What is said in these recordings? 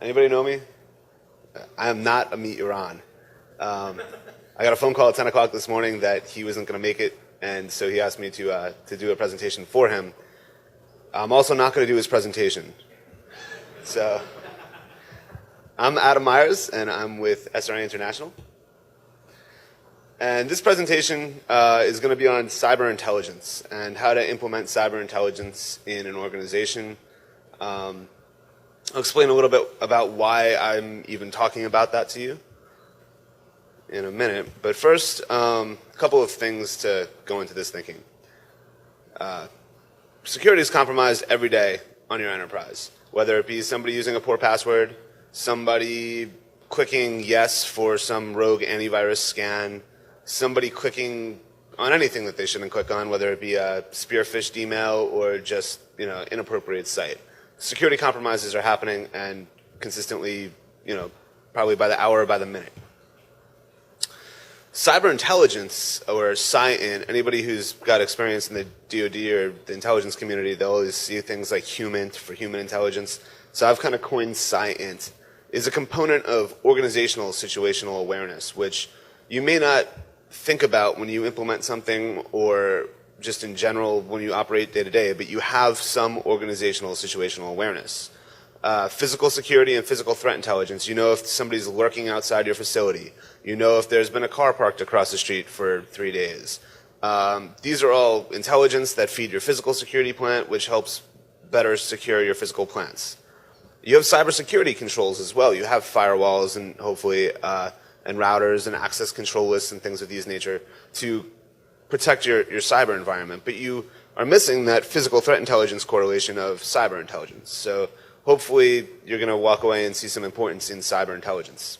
Anybody know me? I am not Amit Iran. I got a phone call at 10 o'clock this morning that he wasn't going to make it, and so he asked me to do a presentation for him. I'm also not going to do his presentation. So I'm Adam Meyers, and I'm with SRA International. And this presentation is going to be on cyber intelligence and how to implement cyber intelligence in an organization. I'll explain a little bit about why I'm even talking about that to you in a minute. But first, a couple of things to go into this thinking. Security is compromised every day on your enterprise, whether it be somebody using a poor password, somebody clicking yes for some rogue antivirus scan, somebody clicking on anything that they shouldn't click on, whether it be a spear-phished email or just inappropriate site. Security compromises are happening and consistently, probably by the hour or by the minute. Cyber intelligence, or CyInt, anybody who's got experience in the DoD or the intelligence community, they'll always see things like HUMINT for human intelligence. So I've kind of coined CyInt, is a component of organizational situational awareness, which you may not think about when you implement something or just in general when you operate day to day, but you have some organizational situational awareness. Physical security and physical threat intelligence, you know if somebody's lurking outside your facility. You know if there's been a car parked across the street for 3 days. These are all intelligence that feed your physical security plant, which helps better secure your physical plants. You have cybersecurity controls as well. You have firewalls and hopefully and routers and access control lists and things of these nature to protect your cyber environment. But you are missing that physical threat intelligence correlation of cyber intelligence. So hopefully you're going to walk away and see some importance in cyber intelligence.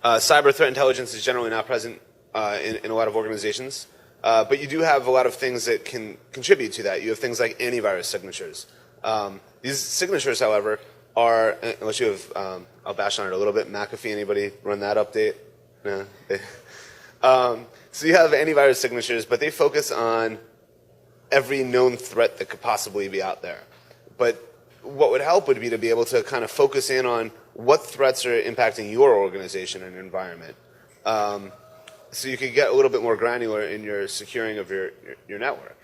Cyber threat intelligence is generally not present in a lot of organizations, but you do have a lot of things that can contribute to that. You have things like antivirus signatures. These signatures, however, are, unless you have, I'll bash on it a little bit, McAfee, anybody run that update? No? So you have antivirus signatures, but they focus on every known threat that could possibly be out there. But what would help would be to be able to kind of focus in on what threats are impacting your organization and environment. So you could get a little bit more granular in your securing of your network.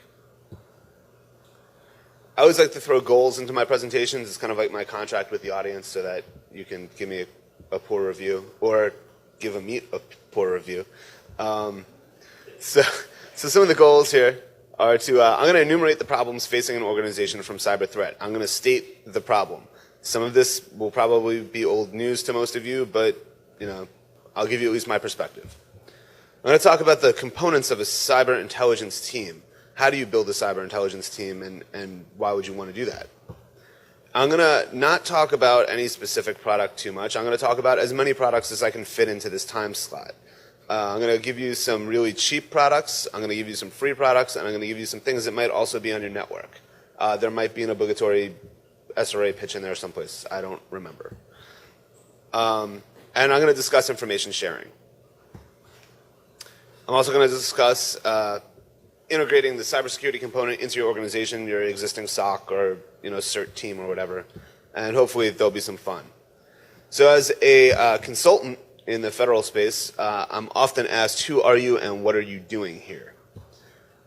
I always like to throw goals into my presentations. It's kind of like my contract with the audience so that you can give me a poor review or give a poor review. So some of the goals here are to, I'm going to enumerate the problems facing an organization from cyber threat. I'm going to state the problem. Some of this will probably be old news to most of you, but I'll give you at least my perspective. I'm going to talk about the components of a cyber intelligence team. How do you build a cyber intelligence team, and why would you want to do that? I'm going to not talk about any specific product too much. I'm going to talk about as many products as I can fit into this time slot. I'm going to give you some really cheap products. I'm going to give you some free products, and I'm going to give you some things that might also be on your network. There might be an obligatory SRA pitch in there someplace. I don't remember. And I'm going to discuss information sharing. I'm also going to discuss integrating the cybersecurity component into your organization, your existing SOC or CERT team or whatever, and hopefully there'll be some fun. So as a consultant in the federal space, I'm often asked, who are you and what are you doing here?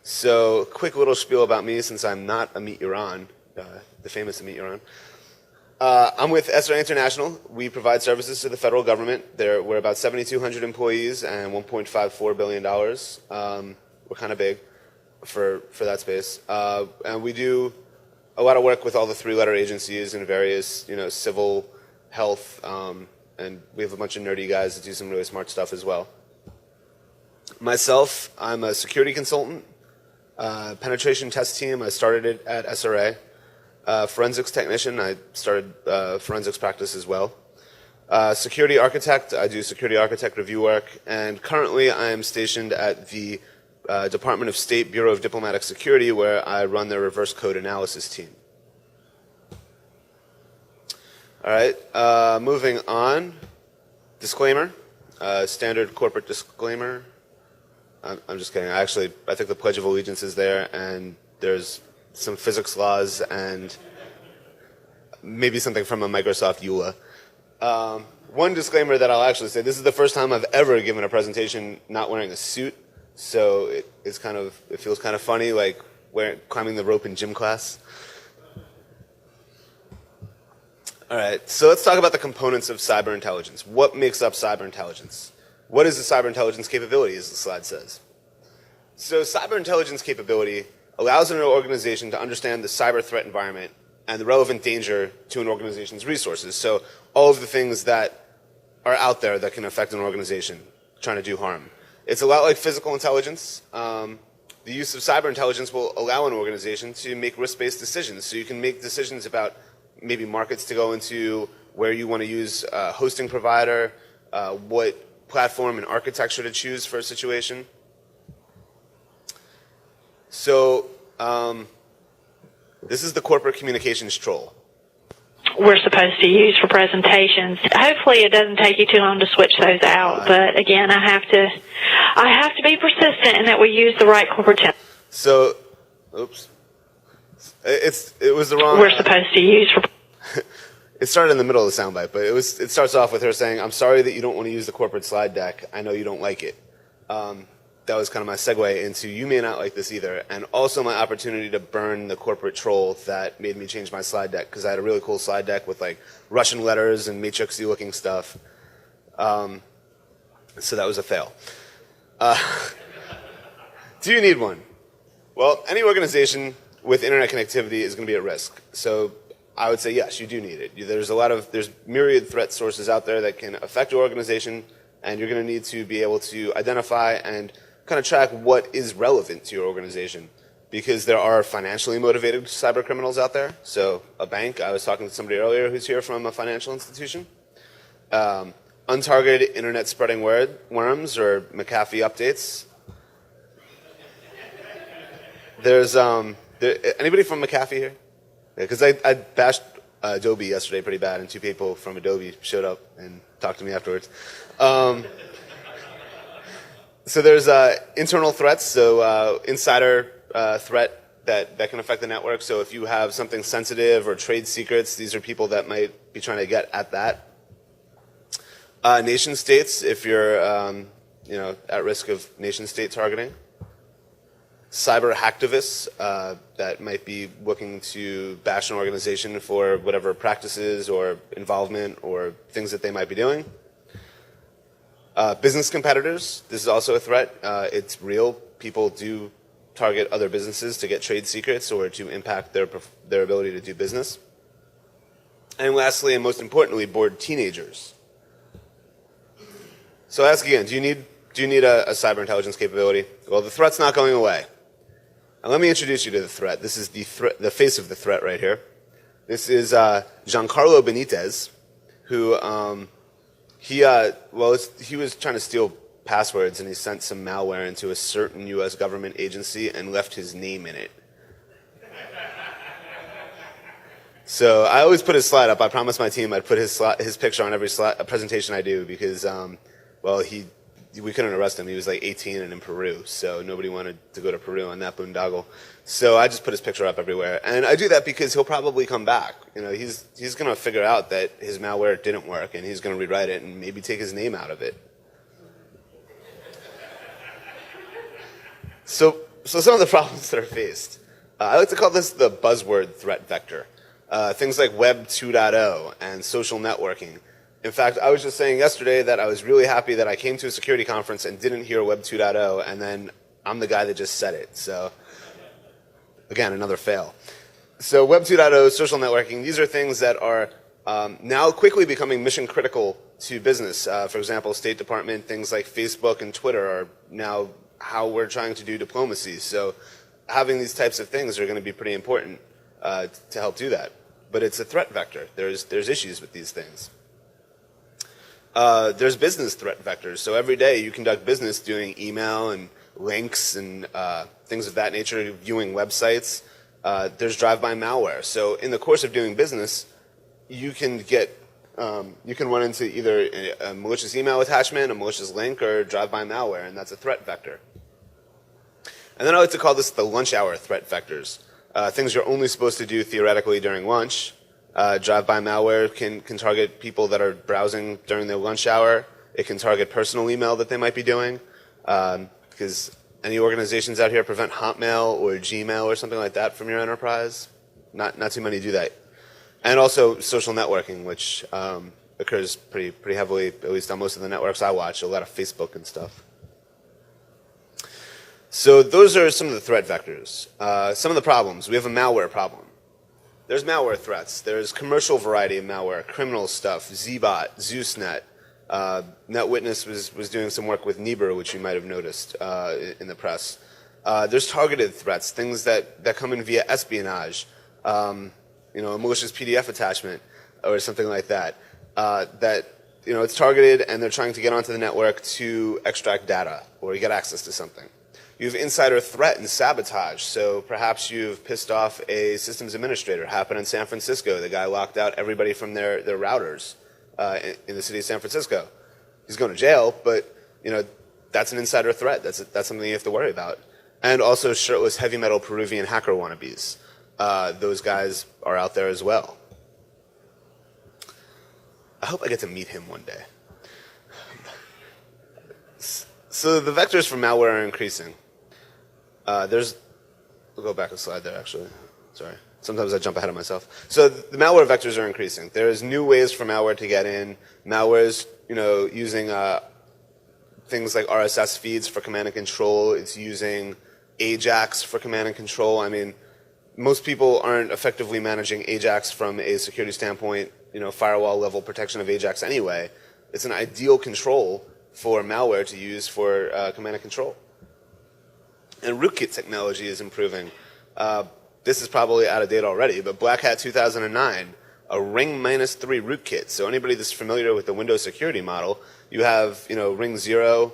So quick little spiel about me, since I'm not Amit Iran, the famous Amit Iran. I'm with SRA International. We provide services to the federal government. We're about 7,200 employees and $1.54 billion. We're kind of big for that space. And we do a lot of work with all the three-letter agencies and various, civil, health, and we have a bunch of nerdy guys that do some really smart stuff as well. Myself, I'm a security consultant, penetration test team. I started it at SRA. Forensics technician, I started forensics practice as well. Security architect, I do security architect review work, and currently I am stationed at the Department of State Bureau of Diplomatic Security, where I run their reverse code analysis team. All right, moving on. Disclaimer, standard corporate disclaimer. I'm just kidding. I think the Pledge of Allegiance is there, and there's some physics laws and maybe something from a Microsoft EULA. One disclaimer that I'll actually say, this is the first time I've ever given a presentation not wearing a suit, so it feels kind of funny, like climbing the rope in gym class. All right, so let's talk about the components of cyber intelligence. What makes up cyber intelligence? What is the cyber intelligence capability, as the slide says? So cyber intelligence capability allows an organization to understand the cyber threat environment and the relevant danger to an organization's resources. So all of the things that are out there that can affect an organization trying to do harm. It's a lot like physical intelligence. The use of cyber intelligence will allow an organization to make risk-based decisions. So you can make decisions about maybe markets to go into, where you want to use a hosting provider, what platform and architecture to choose for a situation. So this is the corporate communications troll. We're supposed to use for presentations. Hopefully it doesn't take you too long to switch those out, but again, I have to be persistent in that we use the right corporate term. So, oops. It was the wrong... We're supposed to use for... It started in the middle of the soundbite, but it starts off with her saying, "I'm sorry that you don't want to use the corporate slide deck. I know you don't like it." That was kind of my segue into, you may not like this either, and also my opportunity to burn the corporate troll that made me change my slide deck, because I had a really cool slide deck with like Russian letters and matrixy looking stuff. So that was a fail. Do you need one? Well, any organization with internet connectivity is going to be at risk. So I would say yes, you do need it. There's myriad threat sources out there that can affect your organization, and you're going to need to be able to identify and kind of track what is relevant to your organization, because there are financially motivated cyber criminals out there. So a bank, I was talking to somebody earlier who's here from a financial institution. Untargeted internet spreading worms or McAfee updates. There's anybody from McAfee here? Because I bashed Adobe yesterday pretty bad, and 2 people from Adobe showed up and talked to me afterwards. So there's internal threats, so insider threat that can affect the network. So if you have something sensitive or trade secrets, these are people that might be trying to get at that. Nation states, if you're at risk of nation state targeting. Cyber hacktivists that might be looking to bash an organization for whatever practices or involvement or things that they might be doing. Business competitors, this is also a threat. It's real. People do target other businesses to get trade secrets or to impact their ability to do business. And lastly, and most importantly, bored teenagers. So I ask again, do you need a cyber intelligence capability? Well, the threat's not going away. And let me introduce you to the threat. This is the face of the threat right here. This is Giancarlo Benitez, who he was trying to steal passwords, and he sent some malware into a certain U.S. government agency and left his name in it. So I always put his slide up. I promised my team I'd put his picture on every presentation I do, because we couldn't arrest him. He was like 18 and in Peru, so nobody wanted to go to Peru on that boondoggle. So I just put his picture up everywhere, and I do that because he'll probably come back. He's going to figure out that his malware didn't work, and he's going to rewrite it and maybe take his name out of it. So some of the problems that are faced, I like to call this the buzzword threat vector. Things like Web 2.0 and social networking. In fact, I was just saying yesterday that I was really happy that I came to a security conference and didn't hear Web 2.0, and then I'm the guy that just said it. So, again, another fail. So Web 2.0, social networking, these are things that are now quickly becoming mission critical to business. For example, State Department, things like Facebook and Twitter are now how we're trying to do diplomacy. So having these types of things are going to be pretty important to help do that. But it's a threat vector. There's issues with these things. There's business threat vectors. So every day you conduct business doing email and links and things of that nature, viewing websites. There's drive-by malware. So in the course of doing business, you can run into either a malicious email attachment, a malicious link, or drive-by malware, and that's a threat vector. And then I like to call this the lunch hour threat vectors. Things you're only supposed to do theoretically during lunch, Drive-by malware can target people that are browsing during their lunch hour. It can target personal email that they might be doing, because any organizations out here prevent Hotmail or Gmail or something like that from your enterprise? Not too many do that. And also social networking, which occurs pretty heavily, at least on most of the networks I watch, a lot of Facebook and stuff. So those are some of the threat vectors. Some of the problems. We have a malware problem. There's malware threats. There's commercial variety of malware, criminal stuff, Zbot, ZeusNet. NetWitness was doing some work with Niebuhr, which you might have noticed in the press. There's targeted threats, things that come in via espionage, a malicious PDF attachment or something like that. It's targeted and they're trying to get onto the network to extract data or get access to something. You have insider threat and sabotage. So perhaps you've pissed off a systems administrator. Happened in San Francisco. The guy locked out everybody from their routers in the city of San Francisco. He's going to jail, but that's an insider threat. That's something you have to worry about. And also shirtless heavy metal Peruvian hacker wannabes. Those guys are out there as well. I hope I get to meet him one day. So the vectors for malware are increasing. We'll go back a slide there, actually. Sorry. Sometimes I jump ahead of myself. So the malware vectors are increasing. There's new ways for malware to get in. Malware's, using things like RSS feeds for command and control. It's using AJAX for command and control. I mean, most people aren't effectively managing AJAX from a security standpoint, firewall level protection of AJAX anyway. It's an ideal control for malware to use for command and control. And rootkit technology is improving. This is probably out of date already, but Black Hat 2009, a ring -3 rootkit. So anybody that's familiar with the Windows security model, you have ring 0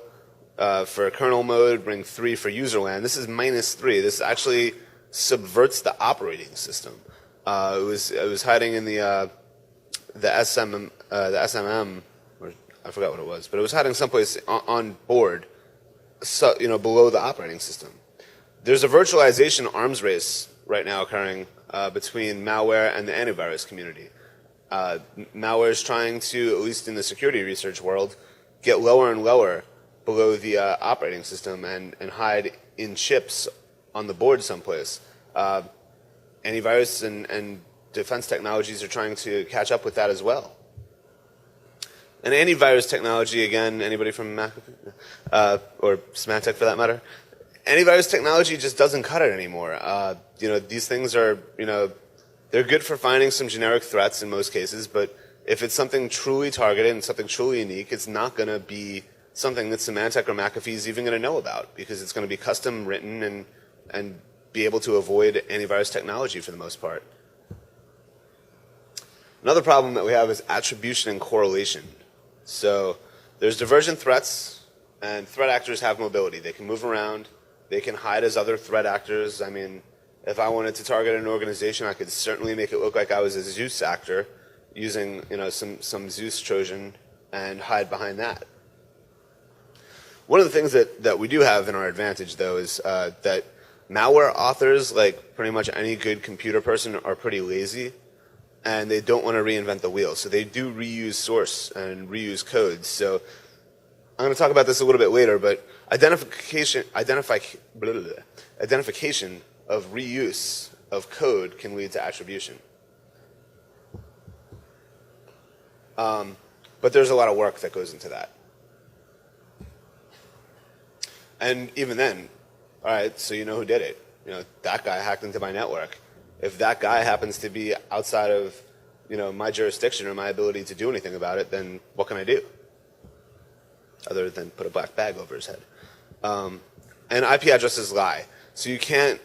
for kernel mode, ring 3 for userland. This is -3. This actually subverts the operating system. It was hiding in the SMM, or I forgot what it was, but it was hiding someplace on board, below the operating system. There's a virtualization arms race right now occurring between malware and the antivirus community. Malware is trying to, at least in the security research world, get lower and lower below the operating system and hide in chips on the board someplace. Antivirus and defense technologies are trying to catch up with that as well. And antivirus technology, again, anybody from McAfee, or Symantec for that matter, antivirus technology just doesn't cut it anymore. These things are, they're good for finding some generic threats in most cases, but if it's something truly targeted and something truly unique, it's not going to be something that Symantec or McAfee is even going to know about, because it's going to be custom written and be able to avoid antivirus technology for the most part. Another problem that we have is attribution and correlation. So there's divergent threats, and threat actors have mobility. They can move around. They can hide as other threat actors. I mean, if I wanted to target an organization, I could certainly make it look like I was a Zeus actor using some Zeus Trojan and hide behind that. One of the things that we do have in our advantage, though, is that malware authors, like pretty much any good computer person, are pretty lazy, and they don't want to reinvent the wheel. So they do reuse source and reuse code. So I'm going to talk about this a little bit later, but identification of reuse of code can lead to attribution. But there's a lot of work that goes into that. And even then, all right, so you know who did it. That guy hacked into my network. If that guy happens to be outside of, my jurisdiction or my ability to do anything about it, then what can I do? Other than put a black bag over his head. And IP addresses lie. So you can't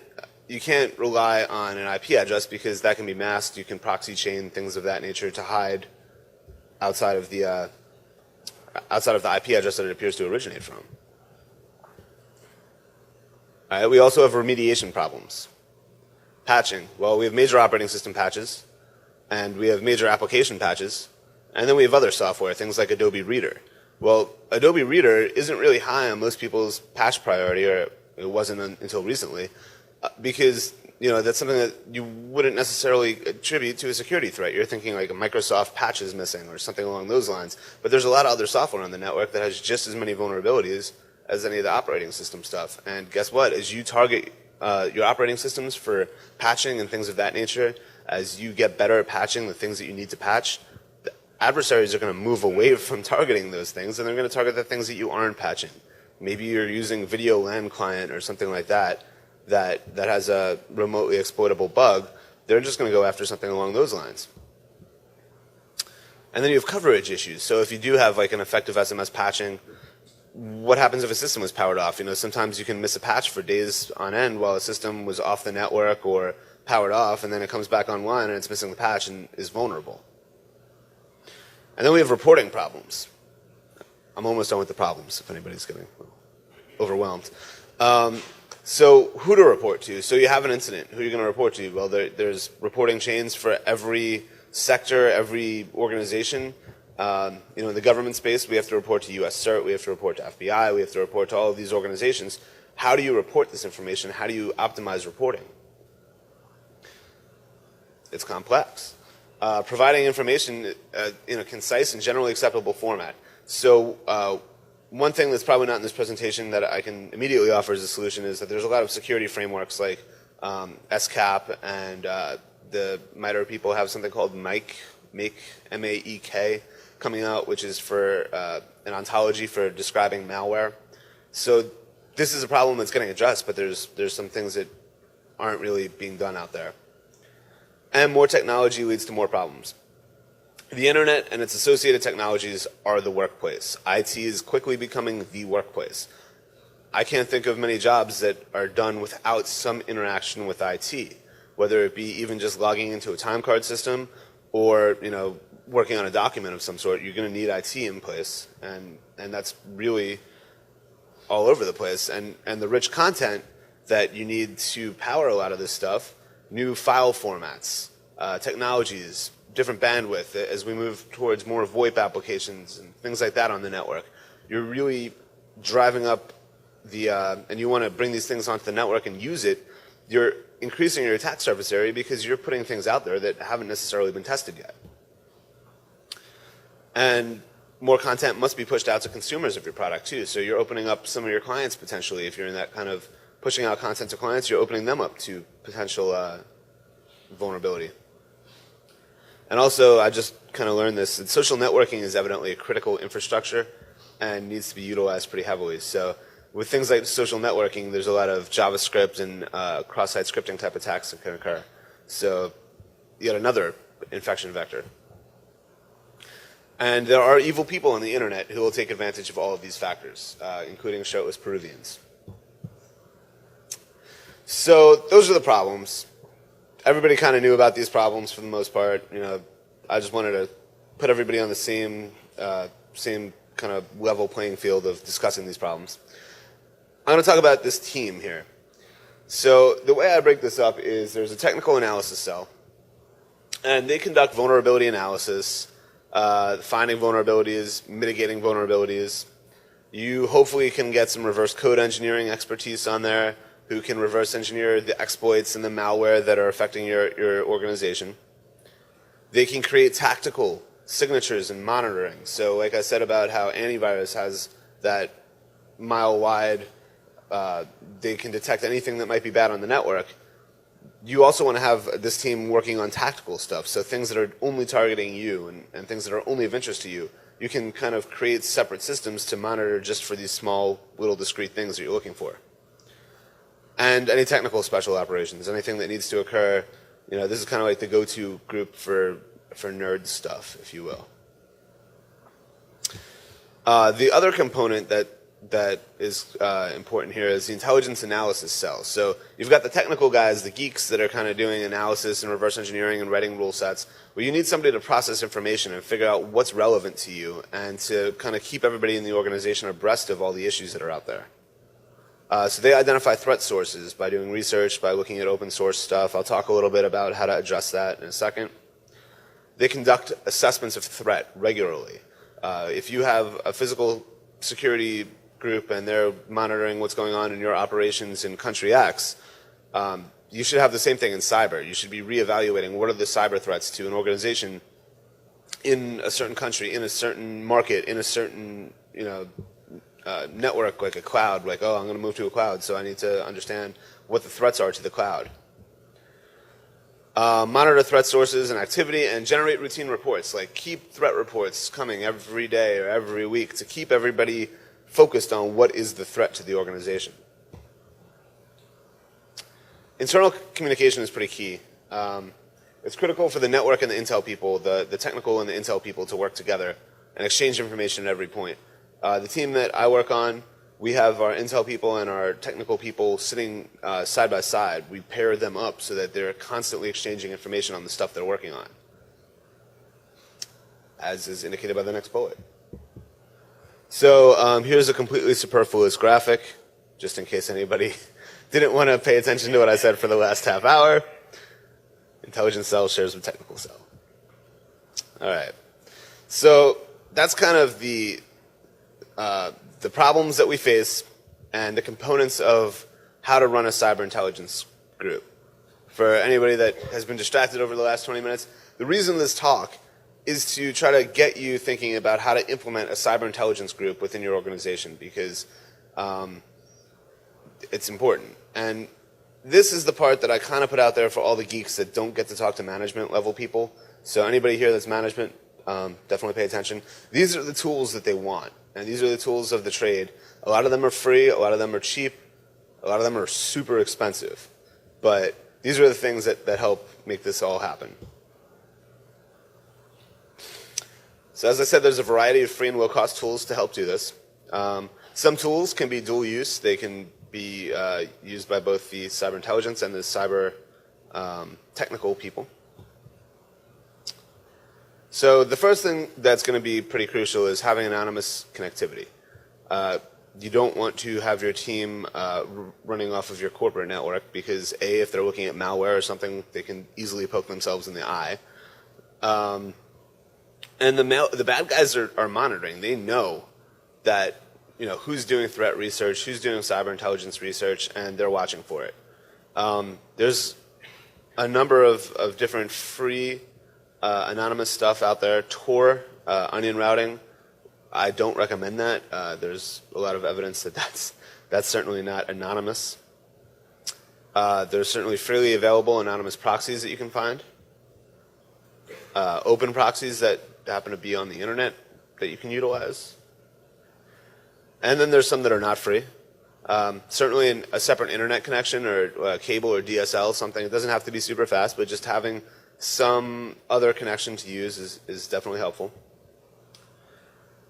rely on an IP address because that can be masked. You can proxy chain things of that nature to hide outside of the IP address that it appears to originate from. All right, we also have remediation problems. Patching. Well, we have major operating system patches, and we have major application patches, and then we have other software, things like Adobe Reader. Well, Adobe Reader isn't really high on most people's patch priority, or it wasn't until recently, because that's something that you wouldn't necessarily attribute to a security threat. You're thinking like a Microsoft patch is missing or something along those lines. But there's a lot of other software on the network that has just as many vulnerabilities as any of the operating system stuff. And guess what? As you target your operating systems for patching and things of that nature, as you get better at patching the things that you need to patch, the adversaries are going to move away from targeting those things, and they're going to target the things that you aren't patching. Maybe you're using video LAN client or something like that has a remotely exploitable bug. They're just going to go after something along those lines. And then you have coverage issues. So if you do have like an effective SMS patching, what happens if a system was powered off? Sometimes you can miss a patch for days on end while a system was off the network or powered off, and then it comes back online and it's missing the patch and is vulnerable. And then we have reporting problems. I'm almost done with the problems, if anybody's getting overwhelmed. So who to report to? So you have an incident. Who are you going to report to? Well, there's reporting chains for every sector, every organization. In the government space, we have to report to US CERT, we have to report to FBI, we have to report to all of these organizations. How do you report this information? How do you optimize reporting? It's complex. Providing information in a concise and generally acceptable format. So one thing that's probably not in this presentation that I can immediately offer as a solution is that there's a lot of security frameworks like SCAP, and the MITRE people have something called Make, M-A-E-K, coming out, which is for an ontology for describing malware. So this is a problem that's getting addressed, but there's some things that aren't really being done out there. And more technology leads to more problems. The internet and its associated technologies are the workplace. IT is quickly becoming the workplace. I can't think of many jobs that are done without some interaction with IT, whether it be even just logging into a time card system or working on a document of some sort. You're going to need IT in place, and that's really all over the place. And the rich content that you need to power a lot of this stuff, new file formats, technologies, different bandwidth as we move towards more VoIP applications and things like that on the network. You're really driving up and you want to bring these things onto the network and use it. You're increasing your attack surface area because you're putting things out there that haven't necessarily been tested yet. And more content must be pushed out to consumers of your product too. So you're opening up some of your clients potentially. If you're in that kind of pushing out content to clients, you're opening them up to potential vulnerability. And also, I just kind of learned this, that social networking is evidently a critical infrastructure and needs to be utilized pretty heavily. So with things like social networking, there's a lot of JavaScript and cross-site scripting type attacks that can occur. So yet another infection vector. And there are evil people on the internet who will take advantage of all of these factors, including shirtless Peruvians. So those are the problems. Everybody kind of knew about these problems for the most part. I just wanted to put everybody on the same kind of level playing field of discussing these problems. I'm going to talk about this team here. So the way I break this up is there's a technical analysis cell, and they conduct vulnerability analysis, finding vulnerabilities, mitigating vulnerabilities. You hopefully can get some reverse code engineering expertise on there who can reverse engineer the exploits and the malware that are affecting your organization. They can create tactical signatures and monitoring. So like I said about how antivirus has that mile-wide, they can detect anything that might be bad on the network. You also want to have this team working on tactical stuff, so things that are only targeting you and things that are only of interest to you. You can kind of create separate systems to monitor just for these small, little discrete things that you're looking for. And any technical special operations, anything that needs to occur. This is kind of like the go-to group for nerd stuff, if you will. The other component that is important here is the intelligence analysis cell. So you've got the technical guys, the geeks that are kind of doing analysis and reverse engineering and writing rule sets. Well, you need somebody to process information and figure out what's relevant to you and to kind of keep everybody in the organization abreast of all the issues that are out there. So they identify threat sources by doing research, by looking at open source stuff. I'll talk a little bit about how to address that in a second. They conduct assessments of threat regularly. If you have a physical security group and they're monitoring what's going on in your operations in country X, you should have the same thing in cyber. You should be reevaluating what are the cyber threats to an organization in a certain country, in a certain market, in a certain network, like a cloud. Like, oh, I'm going to move to a cloud, so I need to understand what the threats are to the cloud. Monitor threat sources and activity, and generate routine reports. Like, keep threat reports coming every day or every week to keep everybody focused on what is the threat to the organization. Internal communication is pretty key. It's critical for the network and the intel people, the technical and the intel people, to work together and exchange information at every point. The team that I work on, we have our intel people and our technical people sitting side by side. We pair them up so that they're constantly exchanging information on the stuff they're working on, as is indicated by the next bullet. So here's a completely superfluous graphic, just in case anybody didn't want to pay attention to what I said for the last half hour. Intelligence cell shares with technical cell. All right. So that's kind of the problems that we face and the components of how to run a cyber intelligence group. For anybody that has been distracted over the last 20 minutes, the reason this talk is to try to get you thinking about how to implement a cyber intelligence group within your organization, because it's important. And this is the part that I kind of put out there for all the geeks that don't get to talk to management level people. So anybody here that's management, definitely pay attention. These are the tools that they want, and these are the tools of the trade. A lot of them are free, a lot of them are cheap, a lot of them are super expensive. But these are the things that help make this all happen. So as I said, there's a variety of free and low-cost tools to help do this. Some tools can be dual use. They can be used by both the cyber intelligence and the cyber technical people. So the first thing that's going to be pretty crucial is having anonymous connectivity. You don't want to have your team running off of your corporate network because, A, if they're looking at malware or something, they can easily poke themselves in the eye. And the bad guys are monitoring. They know that who's doing threat research, who's doing cyber intelligence research, and they're watching for it. There's a number of different free anonymous stuff out there. Tor, onion routing, I don't recommend that. There's a lot of evidence that that's certainly not anonymous. There's certainly freely available anonymous proxies that you can find. Open proxies that happen to be on the internet that you can utilize. And then there's some that are not free. Certainly a separate internet connection or cable or DSL, something. It doesn't have to be super fast, but just having some other connection to use is definitely helpful.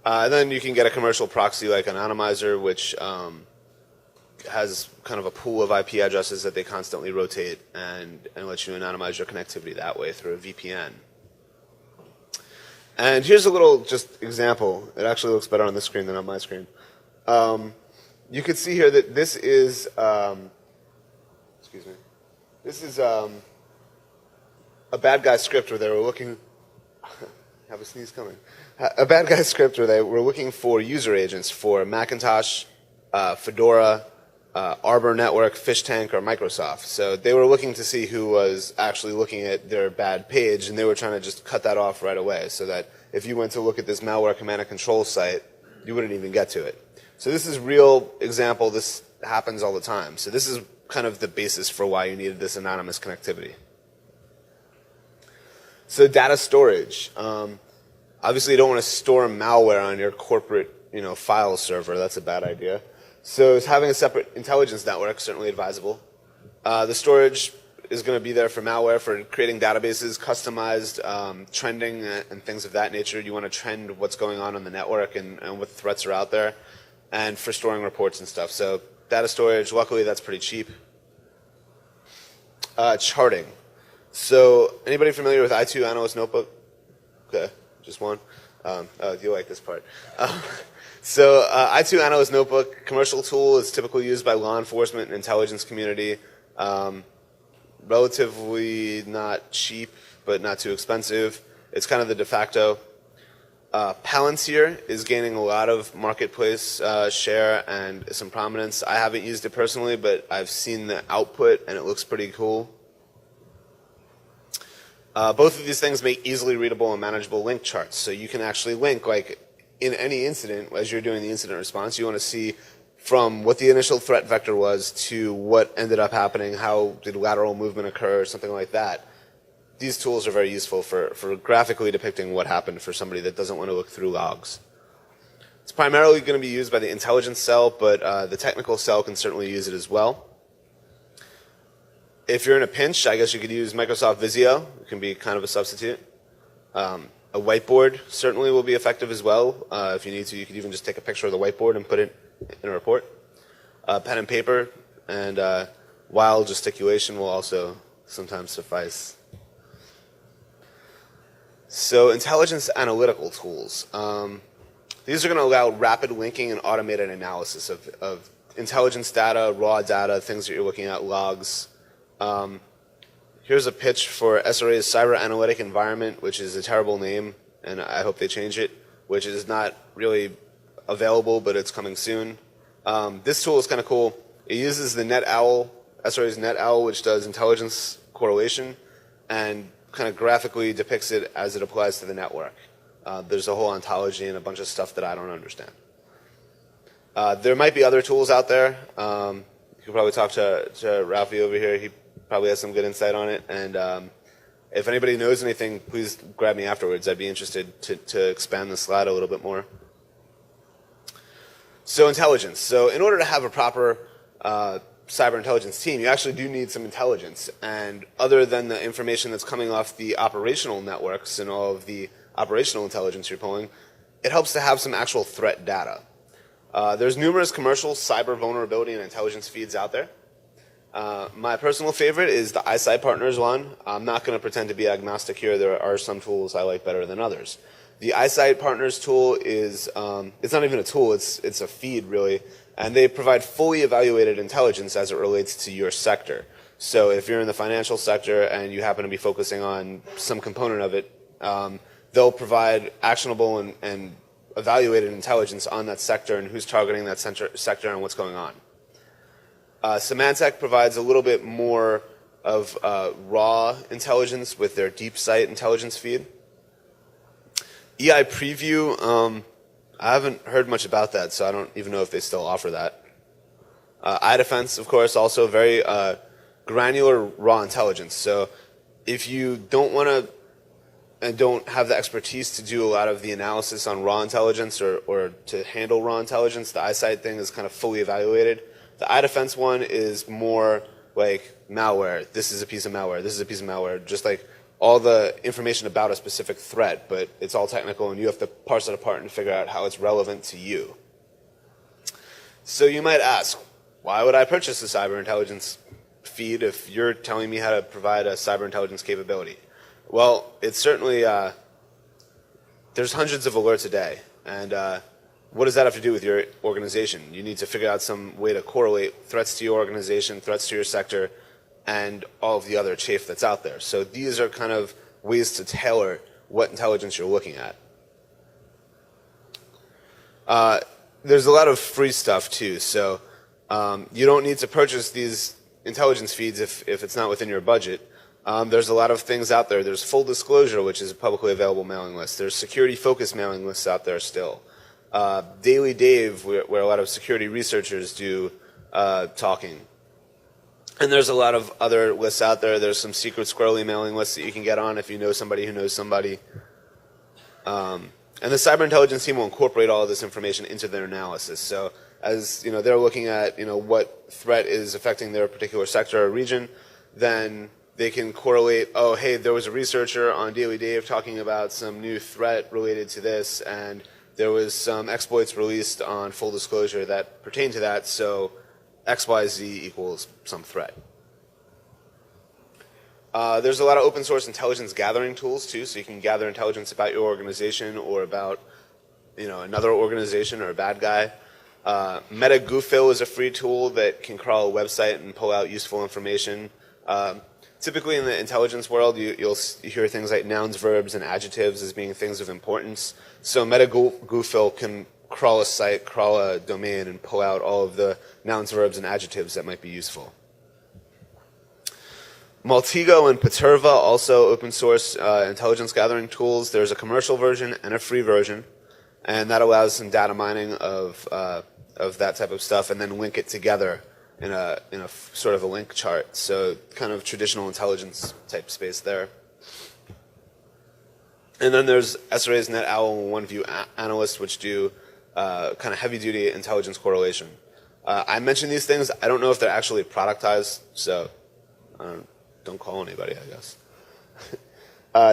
And then you can get a commercial proxy like Anonymizer, which has kind of a pool of IP addresses that they constantly rotate and lets you anonymize your connectivity that way through a VPN. And here's a little just example. It actually looks better on this screen than on my screen. You can see here that this is, this is a bad guy script where they were looking, have a sneeze coming. A bad guy script where they were looking for user agents for Macintosh, Fedora, Arbor Network, Fishtank, or Microsoft. So they were looking to see who was actually looking at their bad page, and they were trying to just cut that off right away so that if you went to look at this malware command and control site, you wouldn't even get to it. So this is a real example. This happens all the time. So this is kind of the basis for why you needed this anonymous connectivity. So data storage. Obviously, you don't want to store malware on your corporate, file server. That's a bad idea. So having a separate intelligence network is certainly advisable. The storage is going to be there for malware, for creating databases, customized trending, and things of that nature. You want to trend what's going on the network and what threats are out there, and for storing reports and stuff. So data storage, luckily that's pretty cheap. Charting. So anybody familiar with I2 Analyst Notebook? Okay, just one. You like this part. So I2 Analyst Notebook, commercial tool, is typically used by law enforcement and intelligence community. Relatively not cheap, but not too expensive. It's kind of the de facto. Palantir is gaining a lot of marketplace share and some prominence. I haven't used it personally, but I've seen the output and it looks pretty cool. Both of these things make easily readable and manageable link charts. So you can actually link, like in any incident, as you're doing the incident response, you want to see from what the initial threat vector was to what ended up happening, how did lateral movement occur, something like that. These tools are very useful for graphically depicting what happened for somebody that doesn't want to look through logs. It's primarily going to be used by the intelligence cell, but the technical cell can certainly use it as well. If you're in a pinch, I guess you could use Microsoft Visio. It can be kind of a substitute. A whiteboard certainly will be effective as well. If you need to, you could even just take a picture of the whiteboard and put it in a report. Pen and paper and wild gesticulation will also sometimes suffice. So intelligence analytical tools. These are going to allow rapid linking and automated analysis of intelligence data, raw data, things that you're looking at, logs. Here's a pitch for SRA's Cyber Analytic Environment, which is a terrible name, and I hope they change it, which is not really available, but it's coming soon. This tool is kind of cool. It uses the NetOwl, SRA's NetOwl, which does intelligence correlation, and kind of graphically depicts it as it applies to the network. There's a whole ontology and a bunch of stuff that I don't understand. There might be other tools out there. You could probably talk to Ralphie over here. He probably has some good insight on it. And if anybody knows anything, please grab me afterwards. I'd be interested to expand the slide a little bit more. So intelligence. So in order to have a proper cyber intelligence team, you actually do need some intelligence. And other than the information that's coming off the operational networks and all of the operational intelligence you're pulling, it helps to have some actual threat data. There's numerous commercial cyber vulnerability and intelligence feeds out there. My personal favorite is the Eyesight Partners one. I'm not going to pretend to be agnostic here. There are some tools I like better than others. The Eyesight Partners tool is, it's not even a tool, it's a feed really, and they provide fully evaluated intelligence as it relates to your sector. So if you're in the financial sector and you happen to be focusing on some component of it, they'll provide actionable and evaluated intelligence on that sector and who's targeting that sector and what's going on. Symantec provides a little bit more of raw intelligence with their deep sight intelligence feed. EI Preview, I haven't heard much about that, so I don't even know if they still offer that. iDefense, of course, also very granular raw intelligence. So if you don't want to and don't have the expertise to do a lot of the analysis on raw intelligence or to handle raw intelligence, the Eyesight thing is kind of fully evaluated. The iDefense one is more like malware. This is a piece of malware. This is a piece of malware. Just like all the information about a specific threat, but it's all technical and you have to parse it apart and figure out how it's relevant to you. So you might ask, why would I purchase a cyber intelligence feed if you're telling me how to provide a cyber intelligence capability? Well, it's certainly, there's hundreds of alerts a day. And what does that have to do with your organization? You need to figure out some way to correlate threats to your organization, threats to your sector, and all of the other chafe that's out there. So these are kind of ways to tailor what intelligence you're looking at. There's a lot of free stuff too. So you don't need to purchase these intelligence feeds if it's not within your budget. There's a lot of things out there. There's Full Disclosure, which is a publicly available mailing list. There's security-focused mailing lists out there still. Daily Dave, where a lot of security researchers do talking. And there's a lot of other lists out there. There's some secret squirrely mailing lists that you can get on if you know somebody who knows somebody. And the cyber intelligence team will incorporate all of this information into their analysis. So as they're looking at what threat is affecting their particular sector or region, then they can correlate, oh, hey, there was a researcher on Daily Dave talking about some new threat related to this, and there was some exploits released on Full Disclosure that pertain to that, so XYZ equals some threat. There's a lot of open source intelligence gathering tools too, so you can gather intelligence about your organization or about another organization or a bad guy. MetaGoofil is a free tool that can crawl a website and pull out useful information. typically in the intelligence world, you'll hear things like nouns, verbs, and adjectives as being things of importance. So MetaGoofil can crawl a site, crawl a domain, and pull out all of the nouns, verbs, and adjectives that might be useful. Maltigo and Paterva, also open source intelligence gathering tools. There's a commercial version and a free version, and that allows some data mining of that type of stuff, and then link it together in a sort of a link chart. So kind of traditional intelligence type space there. And then there's SRA's NetOwl and OneView Analyst, which do kind of heavy duty intelligence correlation. I mentioned these things. I don't know if they're actually productized, so don't call anybody, I guess.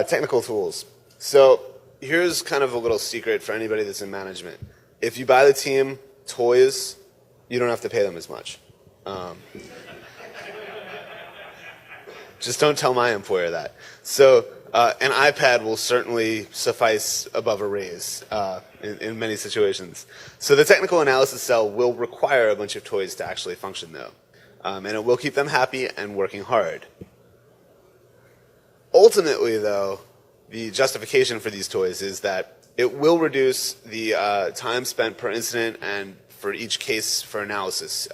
Technical tools. So here's kind of a little secret for anybody that's in management. If you buy the team toys, you don't have to pay them as much. Just don't tell my employer that. So an iPad will certainly suffice above a raise in many situations. So the technical analysis cell will require a bunch of toys to actually function, though. And it will keep them happy and working hard. Ultimately, though, the justification for these toys is that it will reduce the time spent per incident and for each case for analysis.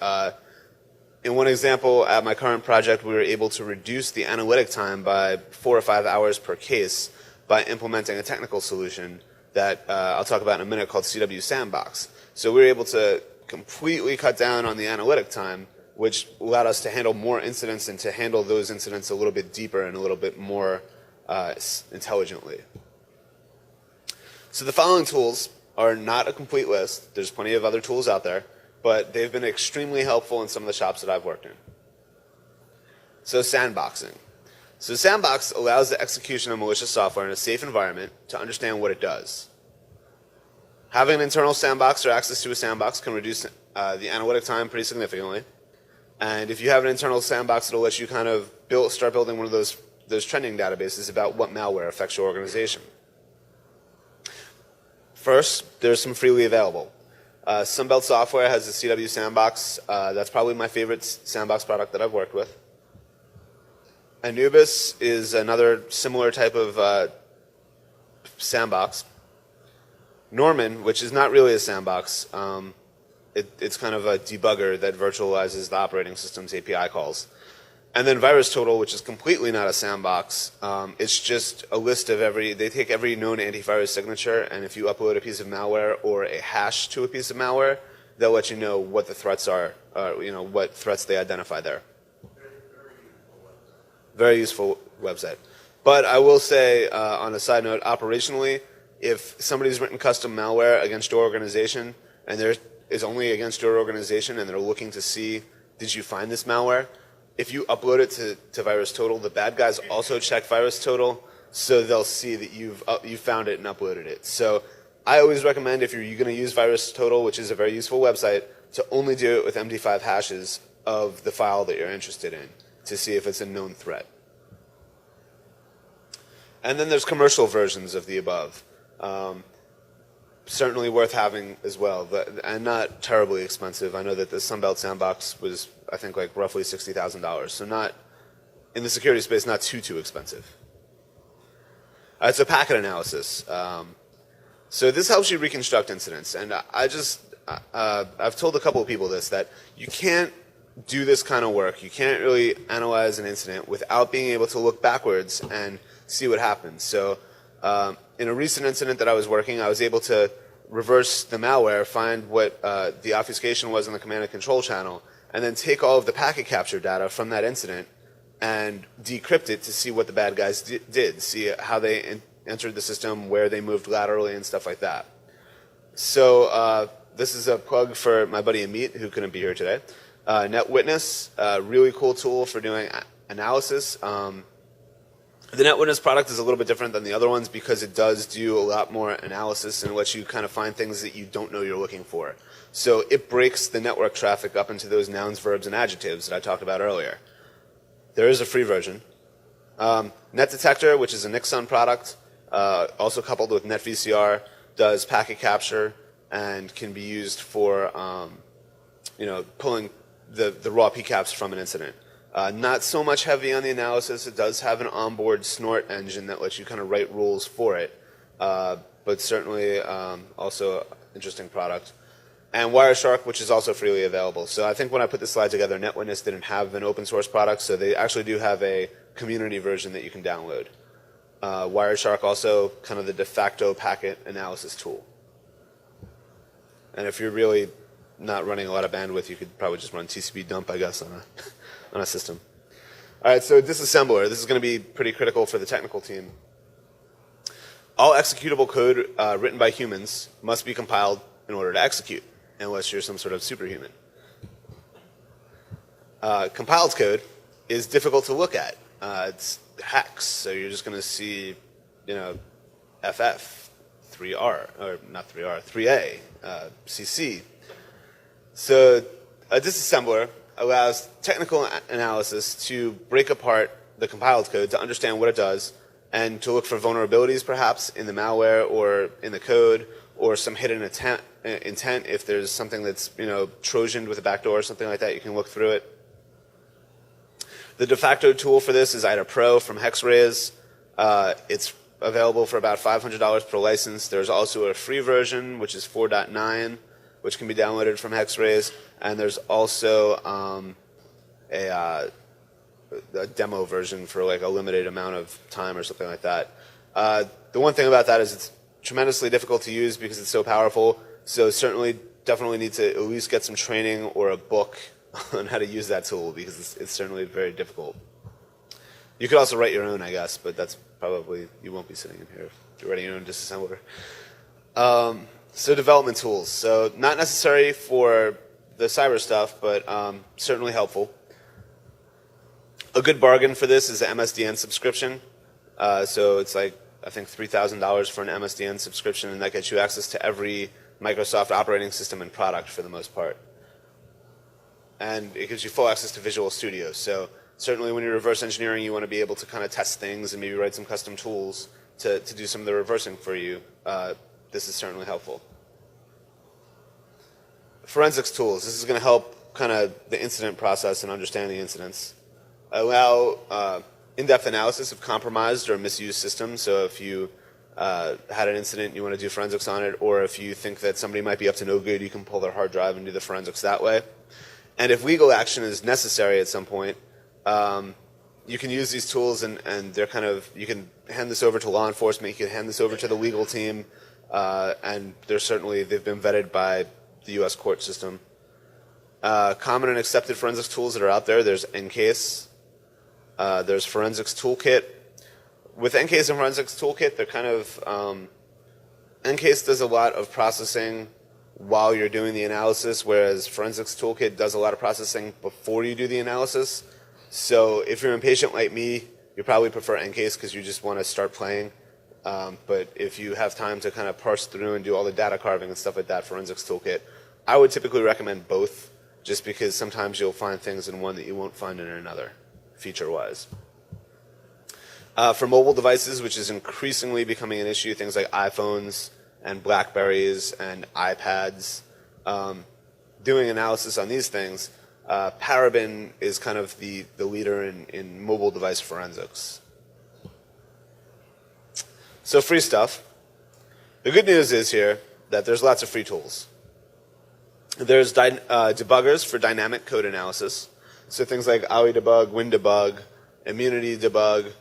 In one example, at my current project, we were able to reduce the analytic time by 4 or 5 hours per case by implementing a technical solution that I'll talk about in a minute called CW Sandbox. So we were able to completely cut down on the analytic time, which allowed us to handle more incidents and to handle those incidents a little bit deeper and a little bit more intelligently. So the following tools are not a complete list. There's plenty of other tools out there, but they've been extremely helpful in some of the shops that I've worked in. So sandboxing. So Sandbox allows the execution of malicious software in a safe environment to understand what it does. Having an internal sandbox or access to a sandbox can reduce the analytic time pretty significantly. And if you have an internal sandbox, it'll let you kind of start building one of those trending databases about what malware affects your organization. First, there's some freely available. Sunbelt Software has a CW Sandbox. That's probably my favorite sandbox product that I've worked with. Anubis is another similar type of sandbox. Norman, which is not really a sandbox, it's kind of a debugger that virtualizes the operating system's API calls. And then VirusTotal, which is completely not a sandbox. It's just a list of they take every known antivirus signature, and if you upload a piece of malware or a hash to a piece of malware, they'll let you know what the threats are, what threats they identify there. Very useful website. But I will say, on a side note, operationally, if somebody's written custom malware against your organization, and there is only against your organization, and they're looking to see, did you find this malware? If you upload it to VirusTotal, the bad guys also check VirusTotal, so they'll see that you found it and uploaded it. So I always recommend, if you're going to use VirusTotal, which is a very useful website, to only do it with MD5 hashes of the file that you're interested in to see if it's a known threat. And then there's commercial versions of the above. Certainly worth having as well, and not terribly expensive. I know that the Sunbelt Sandbox was, I think, like roughly $60,000. So not, in the security space, not too expensive. It's a packet analysis. So this helps you reconstruct incidents. And I've told a couple of people this, that you can't do this kind of work. You can't really analyze an incident without being able to look backwards and see what happens. So in a recent incident that I was working, I was able to reverse the malware, find what the obfuscation was in the command and control channel, and then take all of the packet capture data from that incident and decrypt it to see what the bad guys did, see how they entered the system, where they moved laterally, and stuff like that. So this is a plug for my buddy Amit, who couldn't be here today. NetWitness, a really cool tool for doing analysis. The NetWitness product is a little bit different than the other ones because it does do a lot more analysis and lets you kind of find things that you don't know you're looking for. So it breaks the network traffic up into those nouns, verbs, and adjectives that I talked about earlier. There is a free version. NetDetector, which is a Nixon product, also coupled with NetVCR, does packet capture and can be used for pulling the raw PCAPs from an incident. Not so much heavy on the analysis. It does have an onboard snort engine that lets you kind of write rules for it, but certainly also interesting product. And Wireshark, which is also freely available. So I think when I put this slide together, NetWitness didn't have an open source product, so they actually do have a community version that you can download. Wireshark also kind of the de facto packet analysis tool. And if you're really not running a lot of bandwidth, you could probably just run TCP dump, I guess, on a system. All right, so disassembler. This is going to be pretty critical for the technical team. All executable code written by humans must be compiled in order to execute, unless you're some sort of superhuman. Compiled code is difficult to look at. It's hex, so you're just going to see, FF, 3R, or not 3R, 3A, CC. So a disassembler allows technical analysis to break apart the compiled code to understand what it does and to look for vulnerabilities perhaps in the malware or in the code or some hidden intent if there's something that's Trojaned with a backdoor or something like that. You can look through it. The de facto tool for this is IDA Pro from Hexrays. It's available for about $500 per license. There's also a free version, which is 4.9, which can be downloaded from Hexrays. And there's also a demo version for like a limited amount of time or something like that. The one thing about that is it's tremendously difficult to use because it's so powerful. So certainly, definitely need to at least get some training or a book on how to use that tool because it's certainly very difficult. You could also write your own, I guess, but that's probably, you won't be sitting in here if you're writing your own disassembler. So development tools. So not necessary for the cyber stuff, but certainly helpful. A good bargain for this is the MSDN subscription. So it's like, I think $3,000 for an MSDN subscription, and that gets you access to every Microsoft operating system and product for the most part. And it gives you full access to Visual Studio. So certainly when you're reverse engineering, you want to be able to kind of test things and maybe write some custom tools to do some of the reversing for you. This is certainly helpful. Forensics tools. This is going to help kind of the incident process and understand the incidents. Allow in-depth analysis of compromised or misused systems. So if you had an incident, you want to do forensics on it, or if you think that somebody might be up to no good, you can pull their hard drive and do the forensics that way. And if legal action is necessary at some point, you can use these tools and they're kind of, you can hand this over to law enforcement, you can hand this over to the legal team, and they've been vetted by the U.S. court system. Common and accepted forensics tools that are out there, there's NCASE, there's Forensics Toolkit. With NCASE and Forensics Toolkit, they're kind of, NCASE does a lot of processing while you're doing the analysis, whereas Forensics Toolkit does a lot of processing before you do the analysis. So if you're impatient like me, you probably prefer NCASE because you just want to start playing. But if you have time to kind of parse through and do all the data carving and stuff like that, Forensics Toolkit, I would typically recommend both, just because sometimes you'll find things in one that you won't find in another, feature-wise. For mobile devices, which is increasingly becoming an issue, things like iPhones and Blackberries and iPads, doing analysis on these things, Parabin is kind of the leader in mobile device forensics. So free stuff. The good news is here that there's lots of free tools. There's debuggers for dynamic code analysis. So things like OWI-debug, WinDebug, Immunity Debug,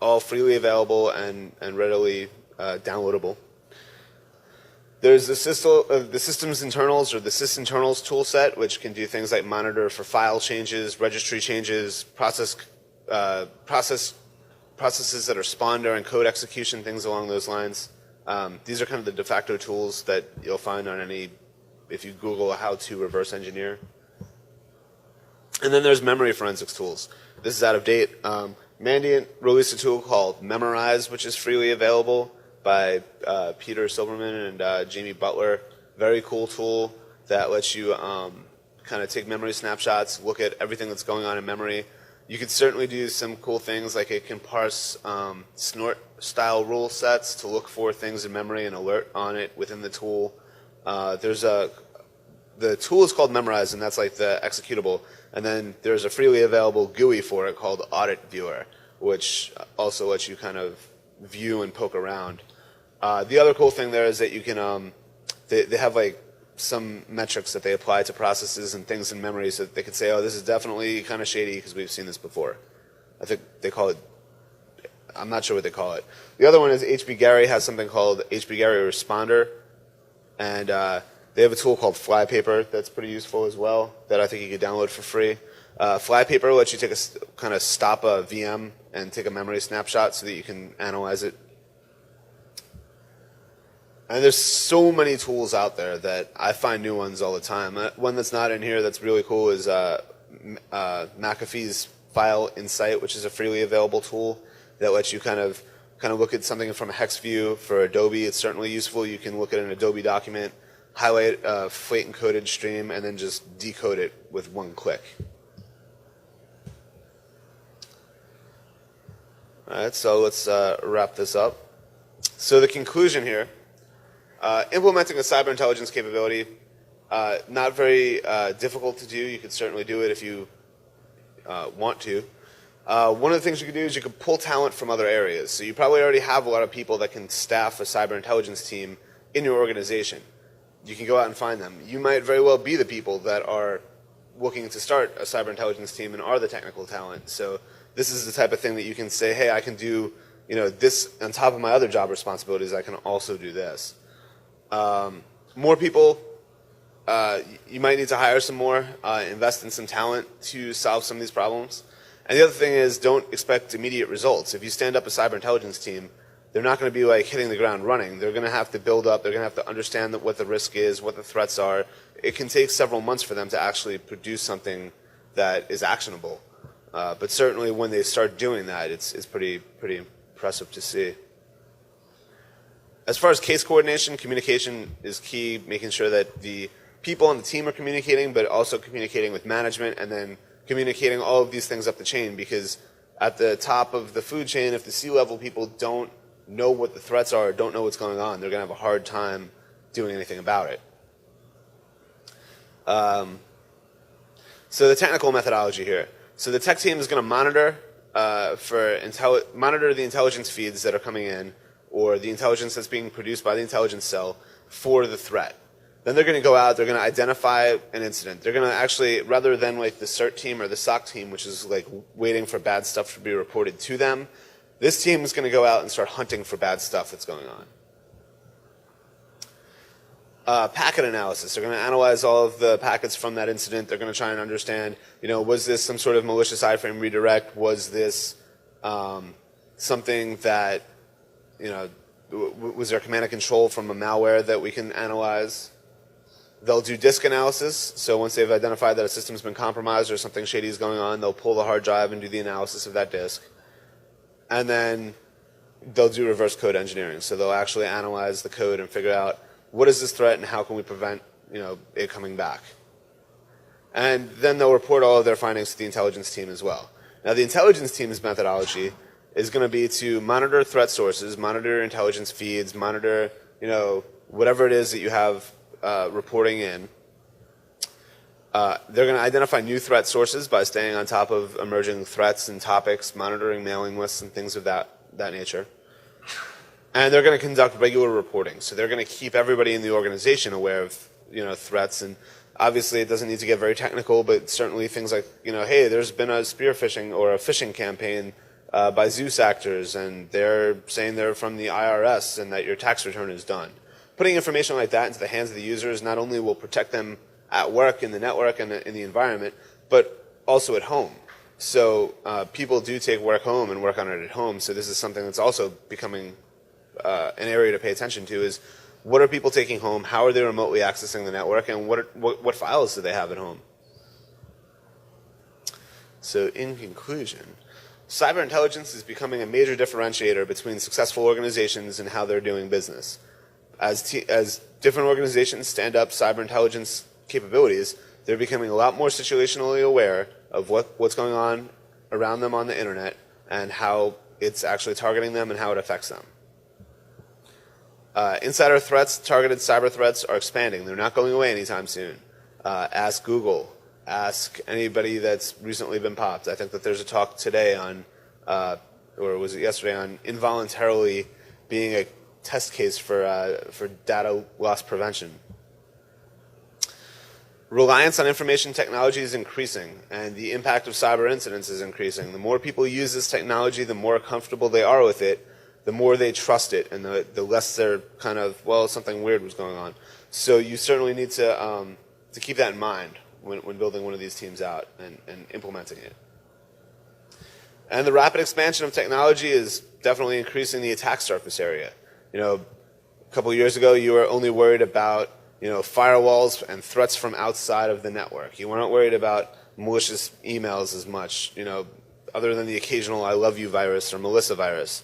all freely available and readily downloadable. There's the systems internals or the sysinternals tool set, which can do things like monitor for file changes, registry changes, processes that are spawned during code execution, things along those lines. These are kind of the de facto tools that you'll find on if you Google how to reverse engineer. And then there's memory forensics tools. This is out of date. Mandiant released a tool called Memorize, which is freely available by Peter Silberman and Jamie Butler. Very cool tool that lets you kind of take memory snapshots, look at everything that's going on in memory. You could certainly do some cool things, like it can parse snort-style rule sets to look for things in memory and alert on it within the tool. There's the tool is called Memorize, and that's like the executable. And then there's a freely available GUI for it called Audit Viewer, which also lets you kind of view and poke around. The other cool thing there is that you can, they have like some metrics that they apply to processes and things in memory so that they could say, oh, this is definitely kind of shady because we've seen this before. I think they call it, I'm not sure what they call it. The other one is HB Gary has something called HB Gary Responder, and they have a tool called Flypaper that's pretty useful as well that I think you could download for free. Flypaper lets you take kind of stop a VM and take a memory snapshot so that you can analyze it. And there's so many tools out there that I find new ones all the time. One that's not in here that's really cool is McAfee's File Insight, which is a freely available tool that lets you kind of look at something from a hex view. For Adobe, it's certainly useful. You can look at an Adobe document, highlight a FLATE encoded stream, and then just decode it with one click. All right, so let's wrap this up. So the conclusion here. Implementing a cyber intelligence capability, not very difficult to do. You could certainly do it if you want to. One of the things you could do is you could pull talent from other areas. So you probably already have a lot of people that can staff a cyber intelligence team in your organization. You can go out and find them. You might very well be the people that are looking to start a cyber intelligence team and are the technical talent. So this is the type of thing that you can say, hey, I can do this on top of my other job responsibilities. I can also do this. More people, you might need to hire some more, invest in some talent to solve some of these problems. And the other thing is, don't expect immediate results. If you stand up a cyber intelligence team, they're not going to be like hitting the ground running. They're going to have to build up. They're going to have to understand what the risk is, what the threats are. It can take several months for them to actually produce something that is actionable. But certainly when they start doing that, it's pretty impressive to see. As far as case coordination, communication is key, making sure that the people on the team are communicating, but also communicating with management, and then communicating all of these things up the chain, because at the top of the food chain, if the C-level people don't know what the threats are, don't know what's going on, they're going to have a hard time doing anything about it. So the technical methodology here. So the tech team is going to monitor monitor the intelligence feeds that are coming in, or the intelligence that's being produced by the intelligence cell for the threat. Then they're going to go out, they're going to identify an incident. They're going to actually, rather than like the CERT team or the SOC team, which is like waiting for bad stuff to be reported to them, this team is going to go out and start hunting for bad stuff that's going on. Packet analysis. They're going to analyze all of the packets from that incident. They're going to try and understand, was this some sort of malicious iframe redirect? Was this something that, was there command and control from a malware that we can analyze? They'll do disk analysis. So once they've identified that a system's been compromised or something shady is going on, they'll pull the hard drive and do the analysis of that disk. And then they'll do reverse code engineering. So they'll actually analyze the code and figure out what is this threat and how can we prevent it coming back. And then they'll report all of their findings to the intelligence team as well. Now the intelligence team's methodology is going to be to monitor threat sources, monitor intelligence feeds, monitor whatever it is that you have reporting in. They're going to identify new threat sources by staying on top of emerging threats and topics, monitoring mailing lists and things of that nature. And they're going to conduct regular reporting. So they're going to keep everybody in the organization aware of threats. And obviously it doesn't need to get very technical, but certainly things like hey, there's been a spear phishing or a phishing campaign by Zeus actors, and they're saying they're from the IRS and that your tax return is done. Putting information like that into the hands of the users not only will protect them at work, in the network, and in the environment, but also at home. So people do take work home and work on it at home. So this is something that's also becoming an area to pay attention to, is what are people taking home, how are they remotely accessing the network, and what files do they have at home? So in conclusion, cyber intelligence is becoming a major differentiator between successful organizations and how they're doing business. As different organizations stand up cyber intelligence capabilities, they're becoming a lot more situationally aware of what's going on around them on the internet and how it's actually targeting them and how it affects them. Insider threats, targeted cyber threats are expanding. They're not going away anytime soon. Ask Google. Ask anybody that's recently been popped. I think that there's a talk today on, or was it yesterday, on involuntarily being a test case for data loss prevention. Reliance on information technology is increasing, and the impact of cyber incidents is increasing. The more people use this technology, the more comfortable they are with it, the more they trust it, and the less they're kind of, well, something weird was going on. So you certainly need to keep that in mind when building one of these teams out and implementing it. And the rapid expansion of technology is definitely increasing the attack surface area. A couple of years ago, you were only worried about firewalls and threats from outside of the network. You weren't worried about malicious emails as much, other than the occasional I love you virus or Melissa virus.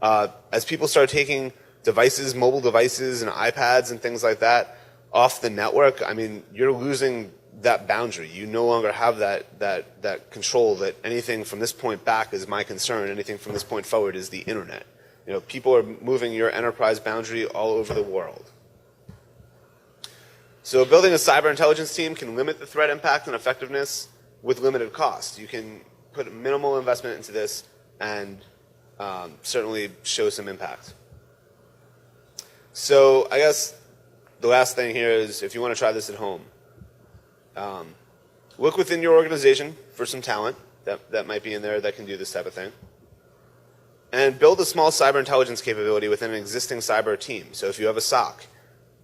As people start taking devices, mobile devices and iPads and things like that off the network, I mean, you're losing that boundary. You no longer have that control that anything from this point back is my concern, anything from this point forward is the internet. People are moving your enterprise boundary all over the world. So building a cyber intelligence team can limit the threat impact and effectiveness with limited cost. You can put minimal investment into this and certainly show some impact. So I guess the last thing here is, if you want to try this at home, look within your organization for some talent that might be in there that can do this type of thing. And build a small cyber intelligence capability within an existing cyber team. So if you have a SOC,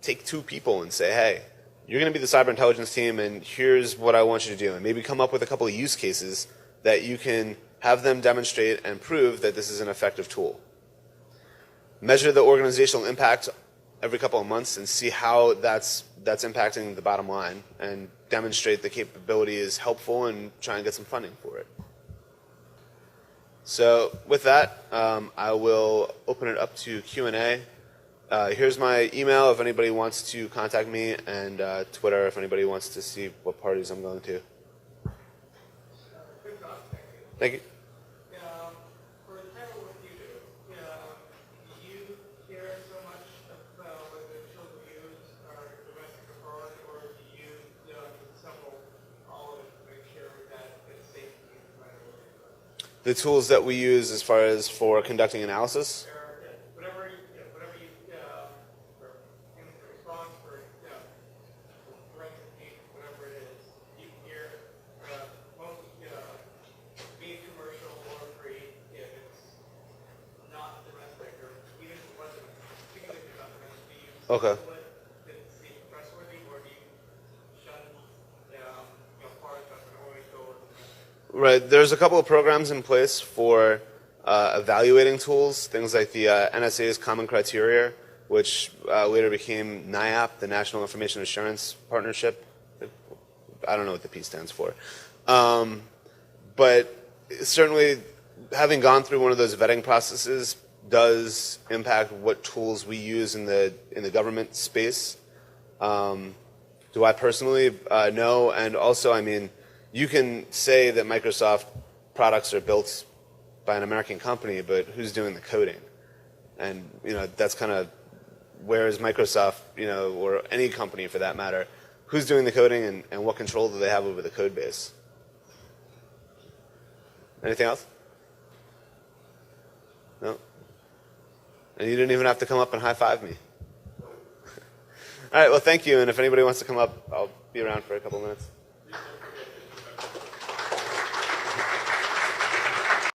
take 2 people and say, hey, you're going to be the cyber intelligence team, and here's what I want you to do. And maybe come up with a couple of use cases that you can have them demonstrate and prove that this is an effective tool. Measure the organizational impact every couple of months and see how that's impacting the bottom line, and demonstrate the capability is helpful and try and get some funding for it. So with that, I will open it up to Q&A. Here's my email if anybody wants to contact me, and Twitter if anybody wants to see what parties I'm going to. Thank you. For the type of work you do, do you care so much about whether the tools you use are domestic or foreign, or do you assemble all of it to make sure that it's safe to use by the way? The tools that we use as far as for conducting analysis? Whatever you, for the response for forensic team, whatever it is, you hear most being commercial or free if it's not domestic, or even if it wasn't, particularly if it's not domestic, do you Okay. split that it's trustworthy, or do you shun part of it and always go with domestic? Right. There's a couple of programs in place for evaluating tools, things like the NSA's Common Criteria, which later became NIAP, the National Information Assurance Partnership. I don't know what the P stands for. But certainly, having gone through one of those vetting processes does impact what tools we use in the government space. Do I personally? No. And also, I mean, you can say that Microsoft products are built by an American company, but who's doing the coding? And that's kind of, where is Microsoft, or any company for that matter, who's doing the coding, and what control do they have over the code base? Anything else? No? And you didn't even have to come up and high-five me. All right, well, thank you, and if anybody wants to come up, I'll be around for a couple minutes.